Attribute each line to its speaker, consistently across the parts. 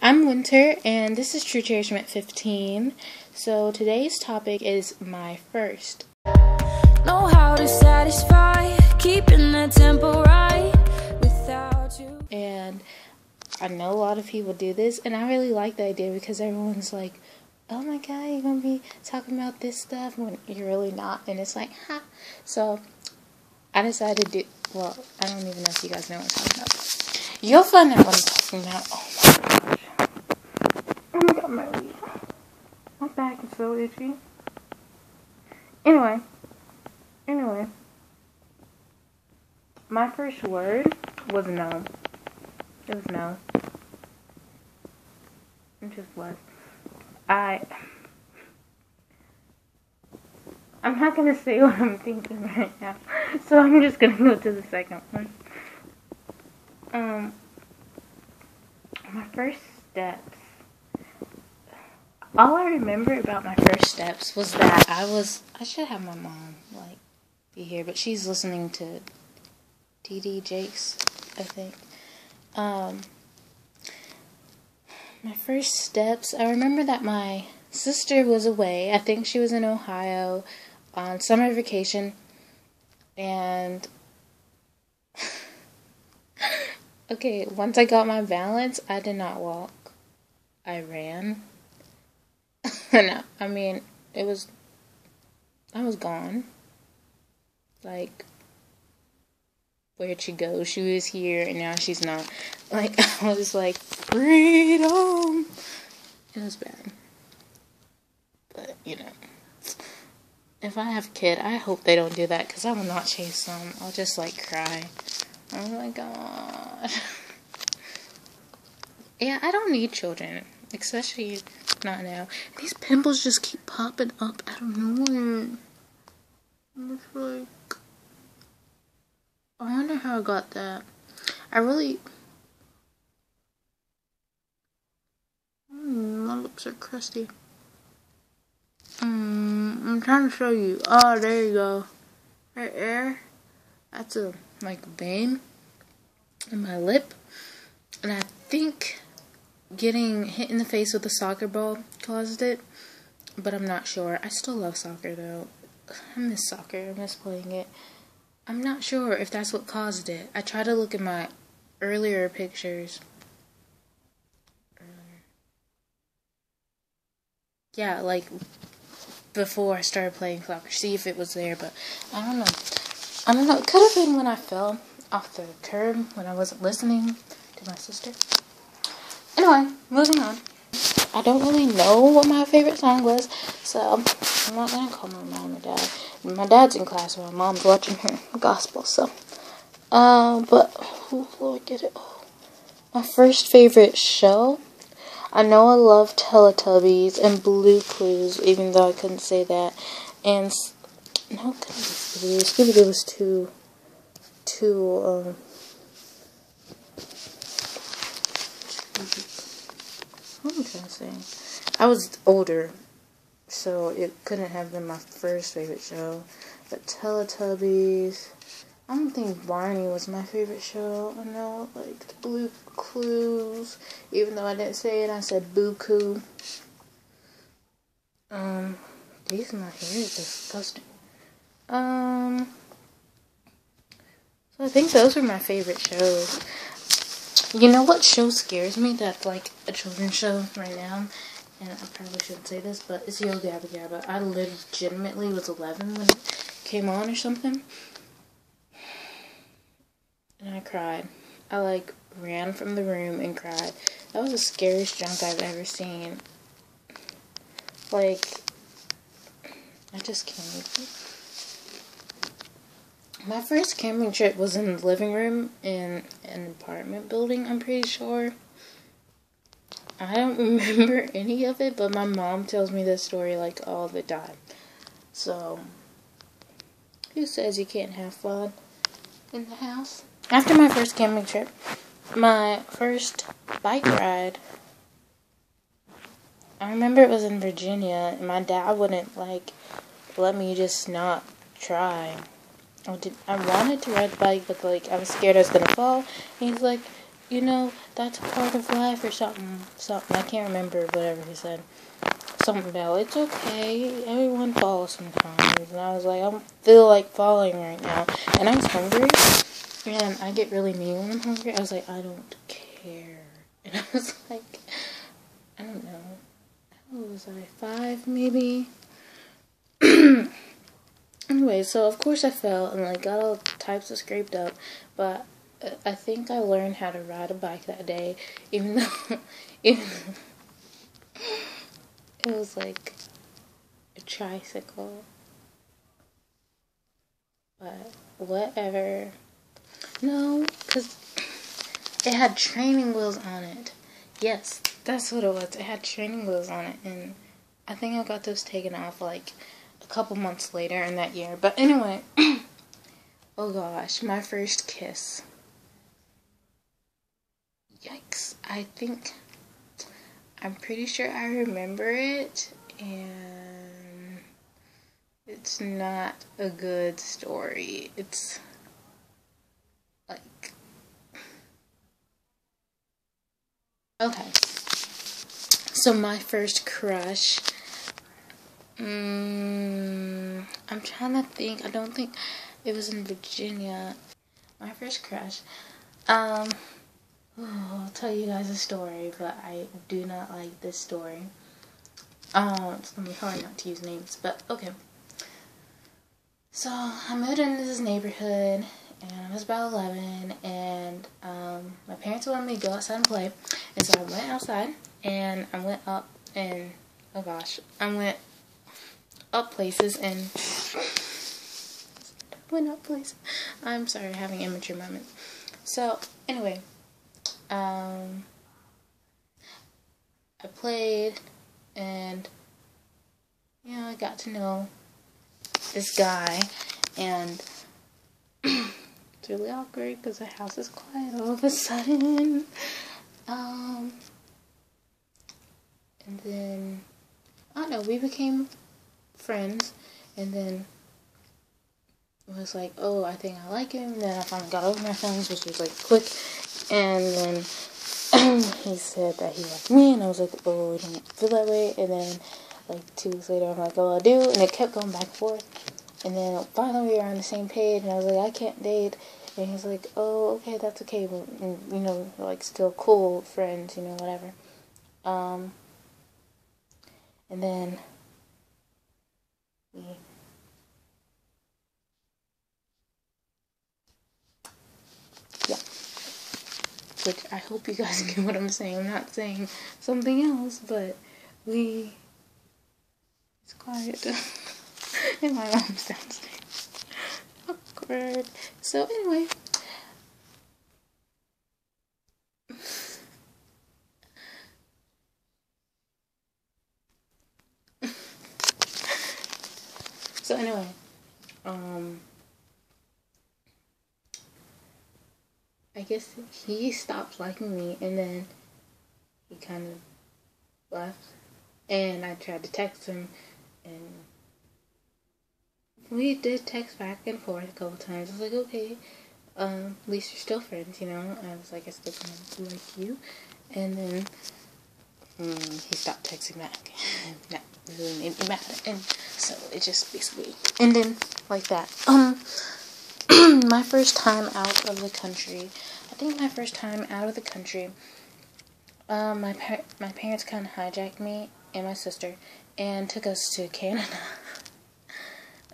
Speaker 1: I'm Wynter, and this is TrueCherishment15. So today's topic is my first.
Speaker 2: Know how to satisfy, keeping the tempo right without you.
Speaker 1: And I know a lot of people do this, and I really like the idea because everyone's like, oh my god, you're going to be talking about this stuff when you're really not. And it's like, ha. So I decided to do, well, I don't even know if you guys know what I'm talking about. You'll find out what I'm talking about. Oh my gosh. Oh my god, my back is so itchy. Anyway. My first word was no. It was no. It just was. I'm not going to say what I'm thinking right now. So I'm just going to go to the second one. My first steps. All I remember about my first steps was that I should have my mom, be here, but she's listening to TD Jakes, I think. My first steps, I remember that my sister was away. I think she was in Ohio on summer vacation, and okay, once I got my balance, I did not walk. I ran. No, I mean, I was gone. Where'd she go? She was here, and now she's not. I was like, freedom! It was bad. But, if I have a kid, I hope they don't do that, because I will not chase them. I'll just, cry. Oh my god. Yeah, I don't need children. Especially not now. These pimples just keep popping up out of nowhere. It's I wonder how I got that. My lips are crusty. I'm trying to show you. Oh, there you go. Right there. That's a vein in my lip. And I think getting hit in the face with a soccer ball caused it, but I'm not sure. I still love soccer though. I miss soccer. I miss playing it. I'm not sure if that's what caused it. I tried to look at my earlier pictures. Yeah, before I started playing soccer. See if it was there, but I don't know. It could have been when I fell off the curb when I wasn't listening to my sister. Anyway, moving on. I don't really know what my favorite song was, so I'm not going to call my mom or dad. My dad's in class while mom's watching her gospel, so. But, Lord, get it. My first favorite show. I know I love Teletubbies and Blue Clues, even though I couldn't say that. And, no, it couldn't be Scooby-Doo. Scooby-Doo was too, what am I trying to say? I was older, so it couldn't have been my first favorite show. But Teletubbies, I don't think Barney was my favorite show. I know, the Blue Clues, even though I didn't say it, I said Boo-Coo. These my hair is disgusting. So I think those are my favorite shows. You know what show scares me that's a children's show right now? And I probably shouldn't say this, but it's Yo Gabba Gabba. I legitimately was 11 when it came on or something. And I cried. I ran from the room and cried. That was the scariest junk I've ever seen. I just can't. My first camping trip was in the living room in an apartment building, I'm pretty sure. I don't remember any of it, but my mom tells me this story all the time. So, who says you can't have fun in the house? After my first camping trip, my first bike ride, I remember it was in Virginia, and my dad wouldn't let me just not try. I wanted to ride the bike, but I was scared I was gonna fall. And he's like, you know, that's part of life or something. I can't remember whatever he said. Something about, it's okay, everyone falls sometimes. And I was like, I don't feel like falling right now. And I was hungry, and I get really mean when I'm hungry. I was like, I don't care. And I was like, I don't know. How was I? 5, maybe? Anyway, so of course I fell and like got all types of scraped up, but I think I learned how to ride a bike that day, even though, even it was like a tricycle. But whatever. No, because it had training wheels on it. Yes, that's what it was. It had training wheels on it, and I think I got those taken off like a couple months later in that year. But anyway, oh gosh, my first kiss. Yikes. I'm pretty sure I remember it, and it's not a good story. It's like, okay. So my first crush, I'm trying to think. I don't think it was in Virginia. My first crush, I'll tell you guys a story, but I do not like this story. It's gonna be hard not to use names, but okay. So I moved into this neighborhood, and I was about 11, and my parents wanted me to go outside and play, and so I went outside, and I went up, and oh gosh, I went up places, and went up places. I'm sorry, having an immature moment. So anyway, I played, and you know, I got to know this guy, and it's really awkward because the house is quiet all of a sudden. And then I don't know, we became friends, and then it was like, oh, I think I like him. And then I finally got over my feelings, which was like quick, and then he said that he liked me, and I was like, oh, I don't feel that way. And then like 2 weeks later, I'm like, oh, I do, and it kept going back and forth. And then finally we were on the same page, and I was like, I can't date. And he's like, oh, okay, that's okay, but, you know, like, still cool friends, you know, whatever. And then we, yeah, which I hope you guys get what I'm saying. I'm not saying something else, but it's quiet. And my mom's downstairs. Awkward. So anyway, I guess he stopped liking me, and then he kind of left, and I tried to text him, and we did text back and forth a couple times. I was like, okay, at least you're still friends, you know. I was like, I still kind of like you, and then he stopped texting back. That really made me mad, and so it just basically ended like that. My first time out of the country. I think my first time out of the country. My parents kind of hijacked me and my sister and took us to Canada.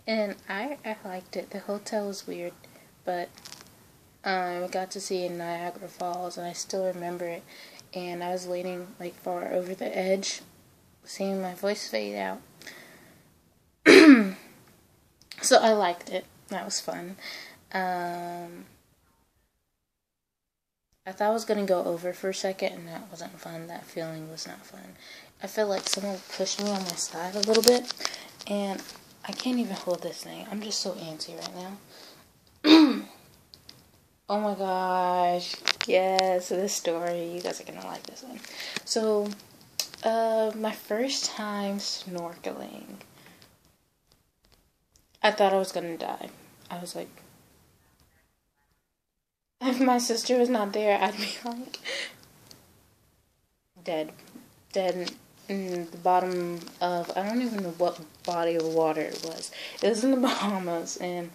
Speaker 1: And I liked it. The hotel was weird, but we got to see Niagara Falls, and I still remember it. And I was leaning like far over the edge, seeing my voice fade out. So I liked it. That was fun. I thought I was going to go over for a second, and that wasn't fun. That feeling was not fun. I felt like someone pushed me on my side a little bit, and I can't even hold this thing. I'm just so antsy right now. Oh my gosh. Yes, this story. You guys are going to like this one. So, my first time snorkeling. I thought I was going to die. I was like, if my sister was not there, I'd be like dead in the bottom of, I don't even know what body of water it was. It was in the Bahamas, and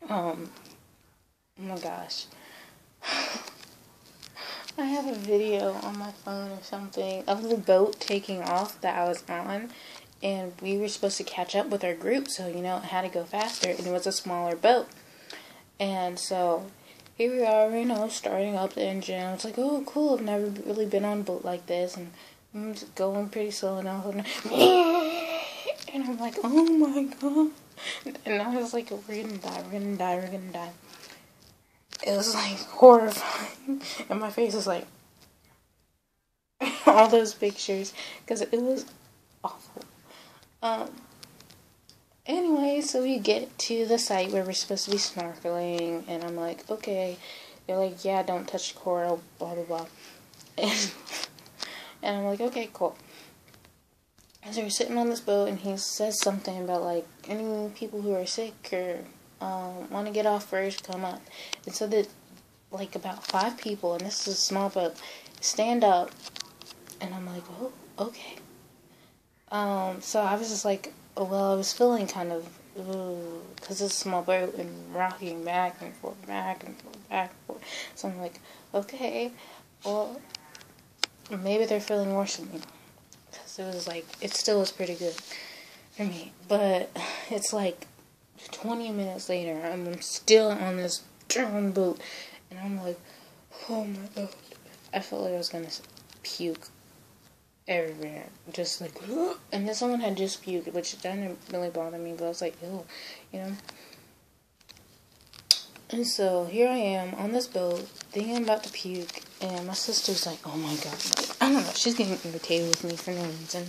Speaker 1: oh my gosh. I have a video on my phone or something of the boat taking off that I was on, and we were supposed to catch up with our group, so it had to go faster, and it was a smaller boat. And so here we are, starting up the engine. I was like, oh, cool, I've never really been on a boat like this, and I'm just going pretty slow, and and I'm like, oh my god. And I was like, we're gonna die. It was like horrifying, and my face was like all those pictures, because it was awful. Anyway, so we get to the site where we're supposed to be snorkeling, and I'm like, okay. They're like, yeah, don't touch the coral, blah blah blah. And I'm like, okay, cool. And so we're sitting on this boat, and he says something about, like, any people who are sick or want to get off first, come up. And so that, like, about 5 people, and this is a small boat, stand up, and I'm like, oh, okay. So I was just like, oh, well, I was feeling kind of, because it's a small boat, and rocking back and forth. So I'm like, okay, well, maybe they're feeling worse than me. Because it was like, it still was pretty good for me. But it's like 20 minutes later, and I'm still on this darn boat, and I'm like, oh my god. I felt like I was gonna puke everywhere. Just like, and then someone had just puked, which didn't really bother me, but I was like, ew, And so here I am on this boat, thinking I'm about to puke, and my sister's like, oh my god, like, I don't know, she's getting irritated with me for no reason.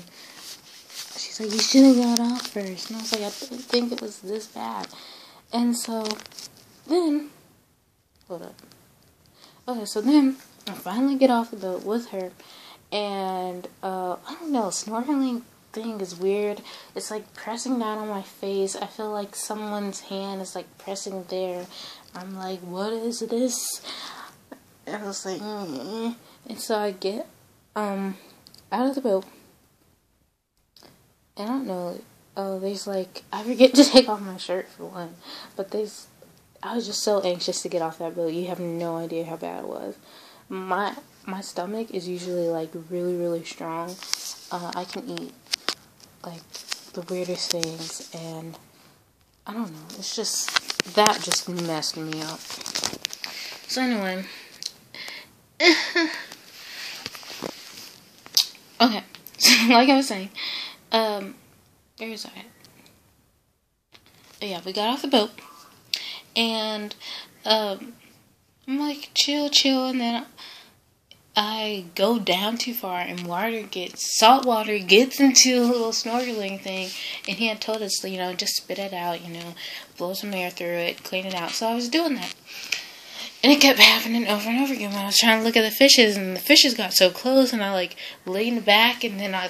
Speaker 1: She's like, you should have got off first. And I was like, I didn't think it was this bad. And so then, hold up. Okay, so then I finally get off the boat with her, and I don't know, snorkeling thing is weird. It's like pressing down on my face. I feel like someone's hand is like pressing there. I'm like, what is this? And I was like, And so I get out of the boat, and I don't know, there's like, I forget to take off my shirt for one, but I was just so anxious to get off that boat. You have no idea how bad it was. My stomach is usually like really, really strong. I can eat like the weirdest things, and I don't know, it's just, that just messed me up. So anyway, okay, so like I was saying, where was I at? Oh yeah, we got off the boat, and I'm like, chill, and then I go down too far, and salt water gets into a little snorkeling thing, and he had told us, just spit it out, blow some air through it, clean it out. So I was doing that, and it kept happening over and over again. When I was trying to look at the fishes, and the fishes got so close, and I like leaned back, and then I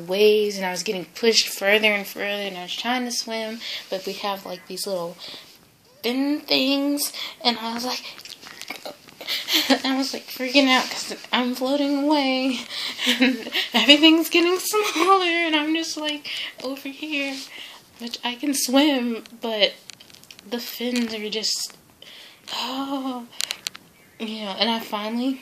Speaker 1: waves, and I was getting pushed further and further, and I was trying to swim, but we have like these little fin things, and I was like freaking out because I'm floating away, and everything's getting smaller, and I'm just like over here, which I can swim, but the fins are just, and I finally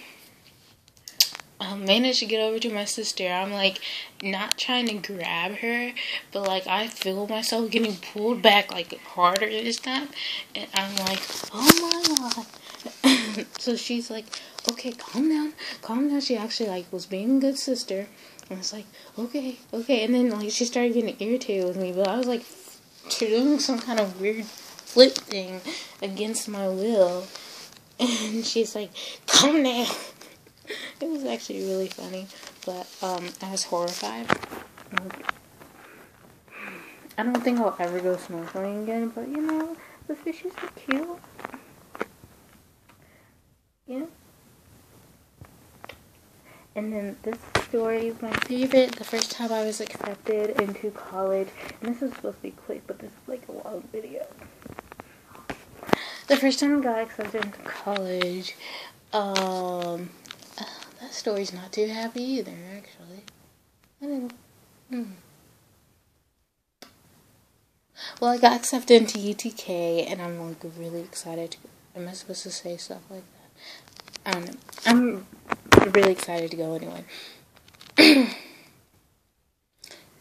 Speaker 1: managed to get over to my sister. I'm like not trying to grab her, but like I feel myself getting pulled back like harder this time, and I'm like, oh my god. So she's like, okay, calm down. She actually like was being a good sister, and I was like, okay, and then like she started getting irritated with me, but I was like doing some kind of weird flip thing against my will, and she's like, calm down. It was actually really funny, but I was horrified. I don't think I'll ever go snorkeling again, but the fishes are cute. Yeah. And then this story is my favorite. The first time I was accepted into college, and this is supposed to be quick, but this is like a long video. The first time I got accepted into college, that story's not too happy either, actually. I didn't. Well, I got accepted into UTK, and I'm like really excited. Am I supposed to say stuff like that? I don't know. I'm really excited to go anyway.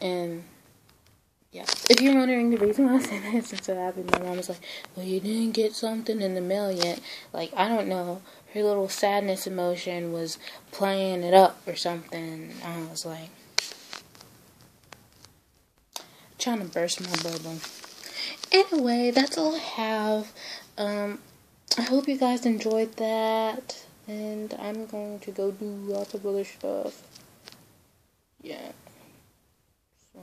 Speaker 1: And yeah, if you're wondering the reason why I said that, since it happened, my mom was like, "Well, you didn't get something in the mail yet." Like, I don't know. Her little sadness emotion was playing it up or something. I was like, trying to burst my bubble. Anyway, that's all I have. I hope you guys enjoyed that. And I'm going to go do lots of other stuff. Yeah. So,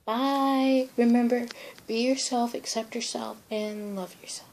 Speaker 1: bye. Remember, be yourself, accept yourself, and love yourself.